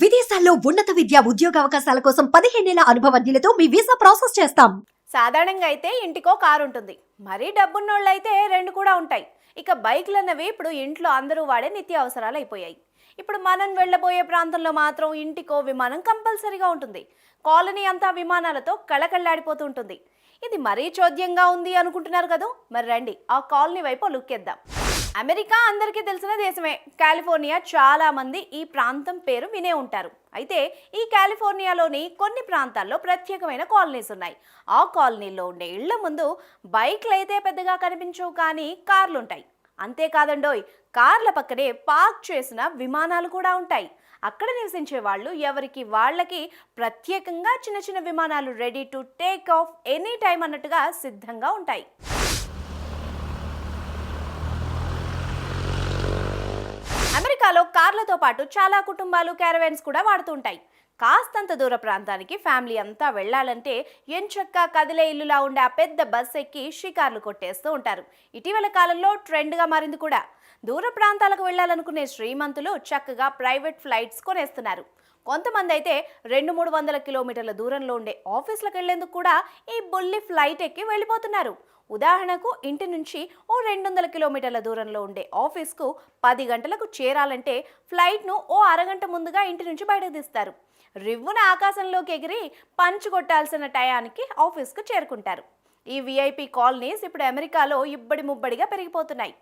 విదేశాల్లో ఉన్నత విద్య ఉద్యోగ అవకాశాల కోసం 15 ఏళ్ల అనుభవజ్ఞులతో మీ వీసా ప్రాసెస్ చేస్తాం. సాధారణంగా అయితే ఇంటికో కారు ఉంటుంది. మరీ డబ్బున్నోళ్ళు అయితే రెండు కూడా ఉంటాయి. ఇక బైక్లు అన్నవి ఇప్పుడు ఇంట్లో అందరూ వాడే నిత్య అవసరాలు అయిపోయాయి. ఇప్పుడు మనం వెళ్ళబోయే ప్రాంతంలో మాత్రం ఇంటికో విమానం కంపల్సరీగా ఉంటుంది. కాలనీ అంతా విమానాలతో కళకళలాడిపోతూ ఉంటుంది. ఇది మరీ చోద్యంగా ఉంది అనుకుంటున్నారు కదా? మరి రండి ఆ కాలనీ వైపు లుక్కేద్దాం. అమెరికా అందరికీ తెలిసిన దేశమే. కాలిఫోర్నియా చాలా మంది ఈ ప్రాంతం పేరు వినే ఉంటారు. అయితే ఈ కాలిఫోర్నియాలోని కొన్ని ప్రాంతాల్లో ప్రత్యేకమైన కాలనీస్ ఉన్నాయి. ఆ కాలనీలో ఉండే ఇళ్ల ముందు బైక్లు అయితే పెద్దగా కనిపించవు, కానీ కార్లు ఉంటాయి. అంతేకాదండోయ్, కార్ల పక్కనే పార్క్ చేసిన విమానాలు కూడా ఉంటాయి. అక్కడ నివసించే వాళ్ళు ఎవరికి వాళ్ళకి ప్రత్యేకంగా చిన్న చిన్న విమానాలు ready to take off any time అన్నట్టుగా సిద్ధంగా ఉంటాయి. అమెరికాలో కార్లతో పాటు చాలా కుటుంబాలు క్యారవాన్స్ కూడా వాడుతుంటాయి. కాస్తంత దూర ప్రాంతానికి ఫ్యామిలీ అంతా వెళ్ళాలంటే ఎంచక్కా కదిలే ఇల్లులా ఉండే ఆ పెద్ద బస్ ఎక్కి షికార్లు కొట్టేస్తూ ఉంటారు. ఇటీవల కాలంలో ట్రెండ్గా మారింది కూడా. దూర ప్రాంతాలకు వెళ్ళాలనుకునే శ్రీమంతులు చక్కగా ప్రైవేట్ ఫ్లైట్స్ కొనేస్తున్నారు. కొంతమంది అయితే 200-300 కిలోమీటర్ల దూరంలో ఉండే ఆఫీసులకు వెళ్లేందుకు కూడా ఈ బుల్లి ఫ్లైట్ ఎక్కి వెళ్ళిపోతున్నారు. ఉదాహరణకు ఇంటి నుంచి ఓ 200 కిలోమీటర్ల దూరంలో ఉండే ఆఫీస్కు 10 గంటలకు చేరాలంటే ఫ్లైట్ను ఓ అరగంట ముందుగా ఇంటి నుంచి బయటకు తీస్తారు. రివ్వున ఆకాశంలోకి ఎగిరి పంచు కొట్టాల్సిన టయానికి ఆఫీస్కు చేరుకుంటారు. ఈ విఐపి కాలనీస్ ఇప్పుడు అమెరికాలో ఇబ్బడి ముబ్బడిగా పెరిగిపోతున్నాయి.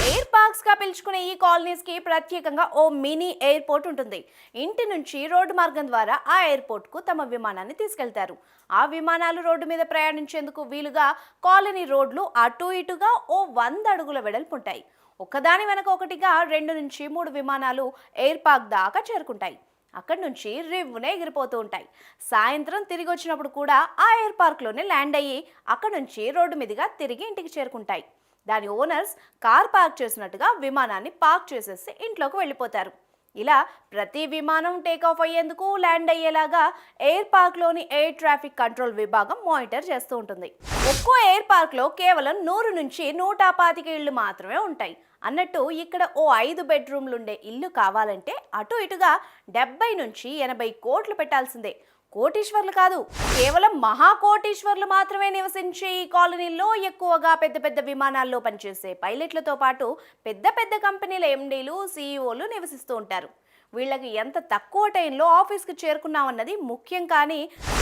ఎయిర్ పార్క్స్ గా పిలుచుకునే ఈ కాలనీస్ కి ప్రత్యేకంగా ఓ మినీ ఎయిర్పోర్ట్ ఉంటుంది. ఇంటి నుంచి రోడ్డు మార్గం ద్వారా ఆ ఎయిర్పోర్ట్ కు తమ విమానాన్ని తీసుకెళ్తారు. ఆ విమానాలు రోడ్డు మీద ప్రయాణించేందుకు వీలుగా కాలనీ రోడ్లు అటు ఇటుగా ఓ 100 అడుగుల వెడల్పు ఉంటాయి. ఒకదాని వెనక ఒకటిగా 2 నుంచి 3 విమానాలు ఎయిర్ పార్క్ దాకా చేరుకుంటాయి. అక్కడి నుంచి రివ్వునే ఎగిరిపోతూ ఉంటాయి. సాయంత్రం తిరిగి వచ్చినప్పుడు కూడా ఆ ఎయిర్ పార్క్లోనే ల్యాండ్ అయ్యి అక్కడి నుంచి రోడ్డు మీదుగా తిరిగి ఇంటికి చేరుకుంటాయి. దాని ఓనర్స్ కార్ పార్క్ చేసినట్టుగా విమానాన్ని పార్క్ చేసేసి ఇంట్లోకి వెళ్ళిపోతారు. ఇలా ప్రతి విమానం టేకాఫ్ అయ్యేందుకు ల్యాండ్ అయ్యేలాగా ఎయిర్ పార్క్లోని ఎయిర్ ట్రాఫిక్ కంట్రోల్ విభాగం మానిటర్ చేస్తూ ఉంటుంది. ఒక్కో ఎయిర్ పార్క్లో కేవలం 100 నుంచి 125 ఇళ్లు మాత్రమే ఉంటాయి. అన్నట్టు ఇక్కడ ఓ 5 బెడ్రూమ్లుండే ఇల్లు కావాలంటే అటు ఇటుగా 70 నుంచి 80 కోట్లు పెట్టాల్సిందే. కోటీశ్వర్లు కాదు, కేవలం మహాకోటీశ్వర్లు మాత్రమే నివసించే ఈ కాలనీల్లో ఎక్కువగా పెద్ద పెద్ద విమానాల్లో పనిచేసే పైలట్లతో పాటు పెద్ద పెద్ద కంపెనీల ఎండీలు, సీఈఓలు నివసిస్తూ ఉంటారు. వీళ్ళకి ఎంత తక్కువ టైంలో ఆఫీస్కి చేరుకున్నామన్నది ముఖ్యం, కానీ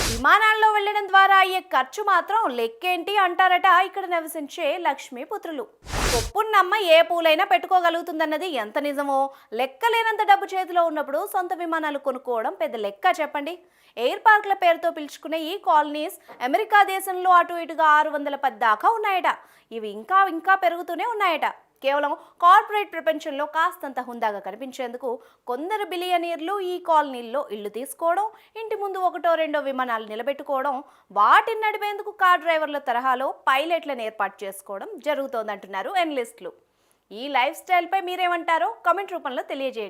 విమానాల్లో వెళ్ళడం ద్వారా అయ్యే ఖర్చు మాత్రం లెక్కేంటి అంటారట ఇక్కడ నివసించే లక్ష్మీపుత్రులు. పొప్పున్నమ్మ ఏ పూలైనా పెట్టుకోగలుగుతుందన్నది ఎంత నిజమో, లెక్కలేనంత డబ్బు చేతిలో ఉన్నప్పుడు సొంత విమానాలు కొనుక్కోవడం పెద్ద లెక్క చెప్పండి. ఎయిర్ పార్క్ల పేరుతో పిలుచుకునే ఈ కాలనీస్ అమెరికా దేశంలో అటు ఇటుగా 610 దాకా ఉన్నాయట. ఇవి ఇంకా ఇంకా పెరుగుతూనే ఉన్నాయట. కేవలం కార్పొరేట్ ప్రపంచంలో కాస్తంత హుందాగా కనిపించేందుకు కొందరు బిలియనీర్లు ఈ కాలనీల్లో ఇళ్లు తీసుకోవడం, ఇంటి ముందు 1-2 విమానాలు నిలబెట్టుకోవడం, వాటిని నడిపేందుకు కార్ డ్రైవర్ల తరహాలో పైలట్లను ఏర్పాటు చేసుకోవడం జరుగుతోందంటున్నారు ఎనలిస్టులు. ఈ లైఫ్ స్టైల్పై మీరేమంటారో కామెంట్ రూపంలో తెలియజేయండి.